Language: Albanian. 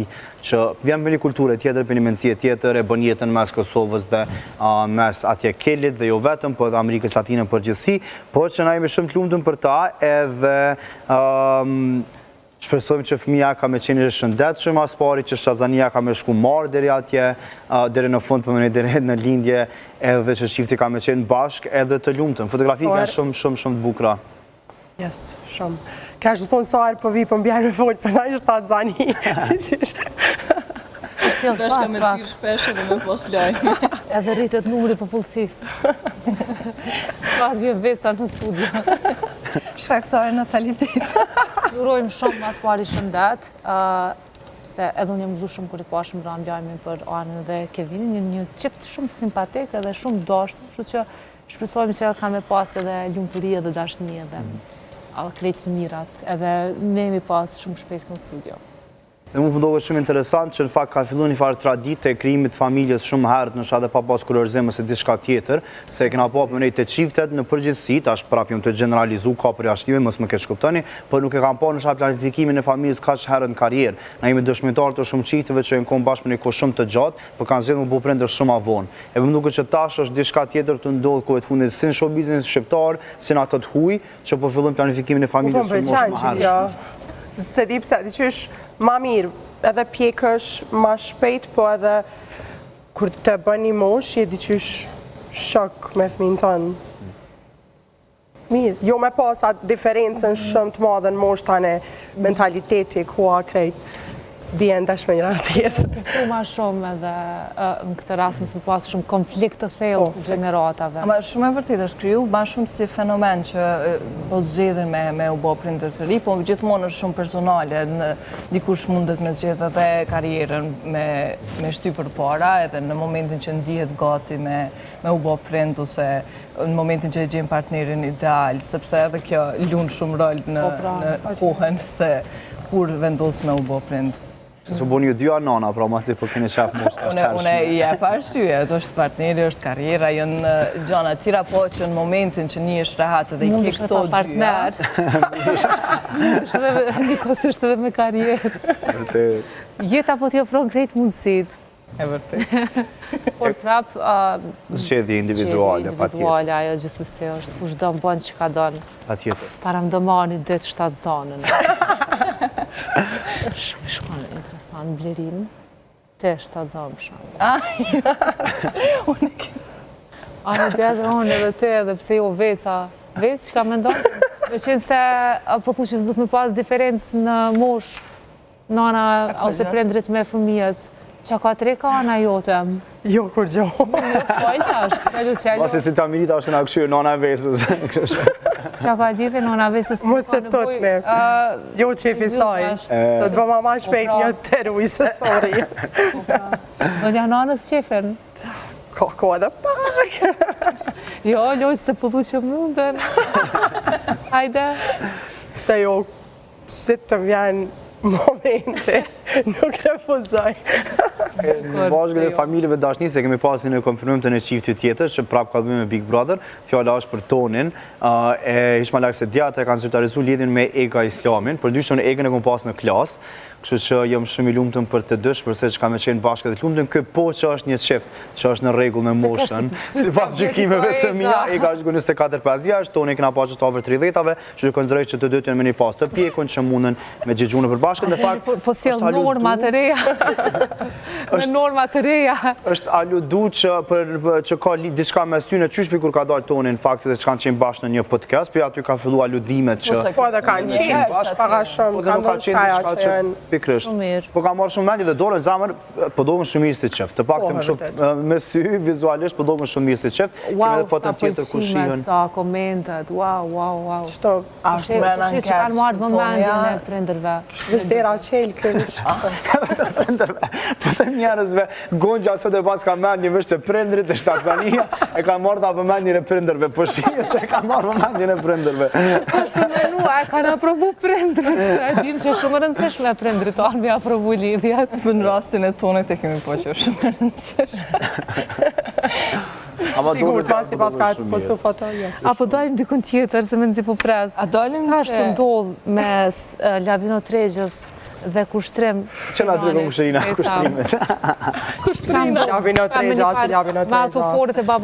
di që vjen për një kulturë tjetër, për një mendësie tjetër, e bën jetën mes Kosovës dhe mes atje Kelit dhe jo vetëm, po dhe Amerikës Latine përgjithësi, po që na jemi shumë të lumtur për ta edhe shpresojmë që fëmija ka me qenë shëndetshëm as pari, që Shazania ka me shku marrë deri atje, deri në fund për më deri në lindje, edhe që shifti ka me qenë bashkë edhe të lumtëm. Fotografi kanë shumë të bukura. Yes, shumë. Ka është thonë Soar po vi për mbjarë me folë, për na është ta Zani. Bashka me t'irë shpeshe dhe me pos lajme. Edhe rritet numri popullsisë. Fatë vjen vesa në studio. Shkaktore natalitet. Urojmë shumë mas pari shëndet, se edhe unë jam gëzu shumë kër i pashëm ranë bjajme për Anën dhe Kevinin, një qift shumë simpatik edhe shumë dashtë, shu që shpresojmë që ka me pas edhe lumëturie dhe dashnie dhe krejtës mirat, edhe ne mi pas shumë shpejt në studio. Dhe mu pëndohet shumë interesant që në fakt ka fillu një farë tradit të krijimit familjes shumë herët në shade pa pas kurorëzim ose diçka tjetër, se kena pa për nejtë të qiftet në përgjithësi, tash prap jom të generalizu, ka përjashtime, mos më keq kuptoni, por nuk e kam pa në shade planifikimin e familjes kaq herët në karrierë. Na jemi dëshmitar të shumë qifteve që janë konë bashkë me një kohë shumë të gjatë, por kanë zgjedhur më bu prindër shumë avonë. E më duket që tash është diçka tjetër të ndodhur kohë të fundit si në show business shqiptar, si në ato të huaj, që po fillojnë planifikimin e familjes shumë më herët. Se di pse, di që është ma mirë, edhe pjekësh ma shpejt, po edhe kur të bën një mosh, je di që është shok me fëmin tonë. Mirë, jo me pas atë diferencën shumë të madhe në mosh tane, mentaliteti, kua krejt, bjen dash me njëra tjetër. Ku ma shumë edhe në këtë rast mësë më pasë shumë konflikt të thellë të gjeneratave. Ama shumë e vërtet është kriju, ma shumë si fenomen që po zgjedhin me u bo prindër të ri, po gjithmonë është shumë personale, dikush mundet me zgjedh edhe karrierën me shty për para, edhe në momentin që ndihet gati me u bo prind, ose në momentin që e gjen partnerin ideal, sepse edhe kjo lun shumë rol në kohën se kur vendos me u bo prind. Se su boni ju dy anana, pra masi po keni qef moshtë ashtë herë Une i e parshyje, ato është partneri, është karriera, jënë gjana tira, po që në momentin që një është rahat edhe i ke këto dy. Partner. Nikosisht edhe me karrierë. Jeta po t'i ofron krejt mundësit. E vërtet. Por prap... Zgjedhje individuale, pa tjetër. Individuale, ajo gjithësësi është, kush do më bënë që ka donë. Pa tjetër. Para më dëmani dhe 7 zonën. Shumë shkonë, interesant, Blerin. Te 7 zonë më shumë. Unë e këtë. Anë dhe edhe unë edhe te edhe pse jo Vesa. Vesë që ka me ndonë? Me qenë se po thu që s'du të me pas diferencë në mosh, nana ose prendrit me fëmijët. Qa ka 3 ka ana jotëm? Jo, kur gjo. Pojtë ashtë, qelu. Pasi ti ta mirita është në këshyrë nana e Vesës. Qa ka gjithë nana e Vesës? Mos e tot ne. Jo qefi saj. Do të bëma ma shpejt një teru i sësori. Do një nanës qefin? Ko edhe pak. Jo, lojtë se pëllu që mundën. Hajde. Se jo, si të vjen momente, nuk refuzoj. Në bashkë dhe familjeve dashni, se kemi pasi në konfirmim të në qifti tjetër, që prapë ka bëjmë me Big Brother, fjalla është për Tonin, e ishma lakë se djata e kanë zyrtarizu lidhin me Ega Islamin, për dyshën Egën e kom pas në klasë, kështu që jam shumë i lumëtën për të dësh, përse që ka me qenë bashkë dhe të lumëtën, kë po që është një qift, që është në regull me moshën, si pas gjykimeve të mija, Ega është gu 24-5 vjeç, Toni këna pa që të over 30-ave, që konsideroj që të dytë me një fas të pjekun, që mundën me gjigjunë për bashkë, dhe fakt, po si e norma të reja, me norma të reja. është aludu që ka diçka me syne qyshpi kur ka dalë Toni, në fakt, që kanë qenë bashkë në një podcast, për aty ka fillu aludimet që... Po edhe kanë qenë bashkë, paka shumë, kanë dhënë shkaja që janë... Pikrisht. Po ka marrë shumë mendje dhe dorën zamër, po dohën shumë mirë si qeft. Të pak të më shumë me sy, vizualisht, po dohën shumë mirë si qeft. Wow, sa pëlqimet, sa komentet, wow. Qëto, ashtë mrena në që kanë marrë vëmendjen e prindërve. Vështera qelë kënë. Po të njerëzve, Gonja sot e pas ka mendje vështë e prindrit e Shtarzania, e ka marrë da vëmendjen e prindërve, po shijet që e ka marrë vëmendjen e prindërve. Ashtë menua, e kanë aprovu prindrit, e dim që shumë rëndësishme prindrit tanë me aprovu lidhjet. Në rastin e Tonit e kemi po që shumë rëndësish. Sigur, pasi pas ka postu foto, yes. Apo dojmë dikun tjetër, se me nëzi po pres. A dalim Ka është të ndodhë mes Lavino Tregjës dhe kushtrim. Që na tregoj kushtrina, kushtrimet. Lavino Tregja, Me ato foret e baba